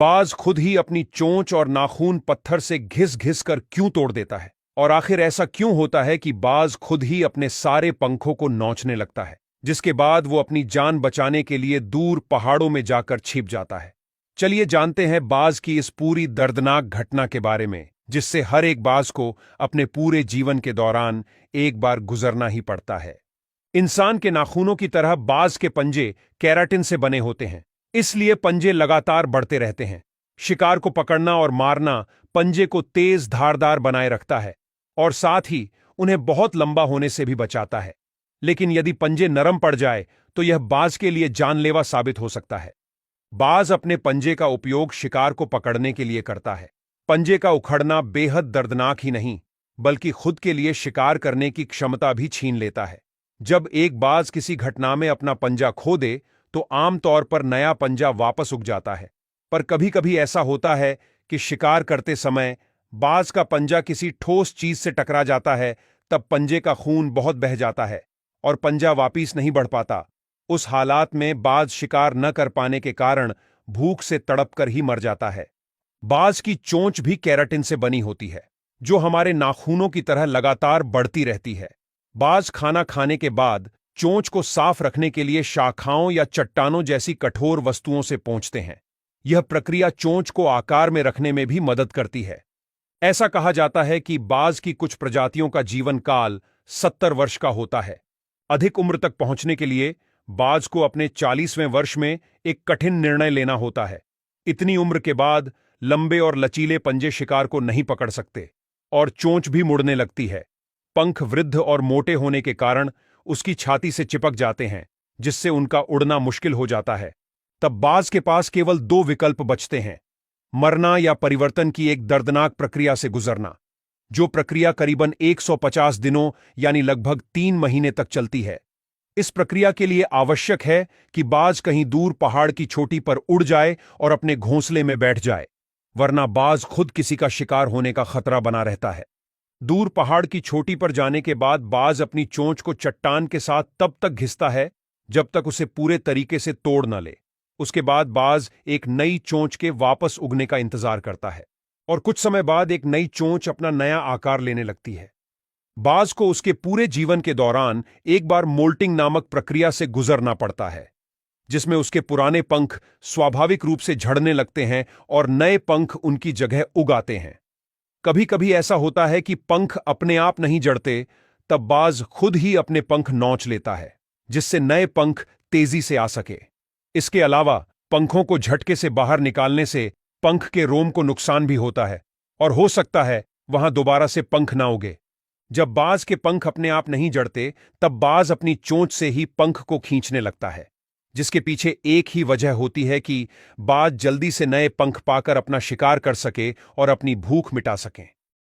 बाज खुद ही अपनी चोंच और नाखून पत्थर से घिस घिस कर क्यों तोड़ देता है, और आखिर ऐसा क्यों होता है कि बाज खुद ही अपने सारे पंखों को नोचने लगता है, जिसके बाद वो अपनी जान बचाने के लिए दूर पहाड़ों में जाकर छिप जाता है। चलिए जानते हैं बाज की इस पूरी दर्दनाक घटना के बारे में, जिससे हर एक बाज को अपने पूरे जीवन के दौरान एक बार गुजरना ही पड़ता है। इंसान के नाखूनों की तरह बाज के पंजे केराटिन से बने होते हैं, इसलिए पंजे लगातार बढ़ते रहते हैं। शिकार को पकड़ना और मारना पंजे को तेज धारदार बनाए रखता है और साथ ही उन्हें बहुत लंबा होने से भी बचाता है। लेकिन यदि पंजे नरम पड़ जाए तो यह बाज के लिए जानलेवा साबित हो सकता है। बाज अपने पंजे का उपयोग शिकार को पकड़ने के लिए करता है। पंजे का उखड़ना बेहद दर्दनाक ही नहीं, बल्कि खुद के लिए शिकार करने की क्षमता भी छीन लेता है। जब एक बाज किसी घटना में अपना पंजा खो दे तो आमतौर पर नया पंजा वापस उग जाता है, पर कभी-कभी ऐसा होता है कि शिकार करते समय बाज का पंजा किसी ठोस चीज से टकरा जाता है। तब पंजे का खून बहुत बह जाता है और पंजा वापस नहीं बढ़ पाता। उस हालात में बाज शिकार न कर पाने के कारण भूख से तड़प कर ही मर जाता है। बाज की चोंच भी केराटिन से बनी होती है, जो हमारे नाखूनों की तरह लगातार बढ़ती रहती है। बाज खाना खाने के बाद चोंच को साफ रखने के लिए शाखाओं या चट्टानों जैसी कठोर वस्तुओं से पोंछते हैं। यह प्रक्रिया चोंच को आकार में रखने में भी मदद करती है। ऐसा कहा जाता है कि बाज की कुछ प्रजातियों का जीवन काल 70 वर्ष का होता है। अधिक उम्र तक पहुंचने के लिए बाज को अपने 40वें वर्ष में एक कठिन निर्णय लेना होता है। इतनी उम्र के बाद लंबे और लचीले पंजे शिकार को नहीं पकड़ सकते और चोंच भी मुड़ने लगती है। पंख वृद्ध और मोटे होने के कारण उसकी छाती से चिपक जाते हैं, जिससे उनका उड़ना मुश्किल हो जाता है। तब बाज के पास केवल 2 विकल्प बचते हैं, मरना या परिवर्तन की एक दर्दनाक प्रक्रिया से गुजरना, जो प्रक्रिया करीबन 150 दिनों यानी लगभग 3 महीने तक चलती है। इस प्रक्रिया के लिए आवश्यक है कि बाज कहीं दूर पहाड़ की चोटी पर उड़ जाए और अपने घोंसले में बैठ जाए, वरना बाज खुद किसी का शिकार होने का खतरा बना रहता है। दूर पहाड़ की चोटी पर जाने के बाद बाज अपनी चोंच को चट्टान के साथ तब तक घिसता है जब तक उसे पूरे तरीके से तोड़ न ले। उसके बाद बाज एक नई चोंच के वापस उगने का इंतजार करता है और कुछ समय बाद एक नई चोंच अपना नया आकार लेने लगती है। बाज को उसके पूरे जीवन के दौरान एक बार मोल्टिंग नामक प्रक्रिया से गुजरना पड़ता है, जिसमें उसके पुराने पंख स्वाभाविक रूप से झड़ने लगते हैं और नए पंख उनकी जगह उग आते हैं। कभी कभी ऐसा होता है कि पंख अपने आप नहीं जड़ते, तब बाज खुद ही अपने पंख नोच लेता है, जिससे नए पंख तेजी से आ सके। इसके अलावा पंखों को झटके से बाहर निकालने से पंख के रोम को नुकसान भी होता है और हो सकता है वहां दोबारा से पंख ना उगे। जब बाज के पंख अपने आप नहीं जड़ते, तब बाज अपनी चोंच से ही पंख को खींचने लगता है, जिसके पीछे एक ही वजह होती है कि बाज जल्दी से नए पंख पाकर अपना शिकार कर सके और अपनी भूख मिटा सकें।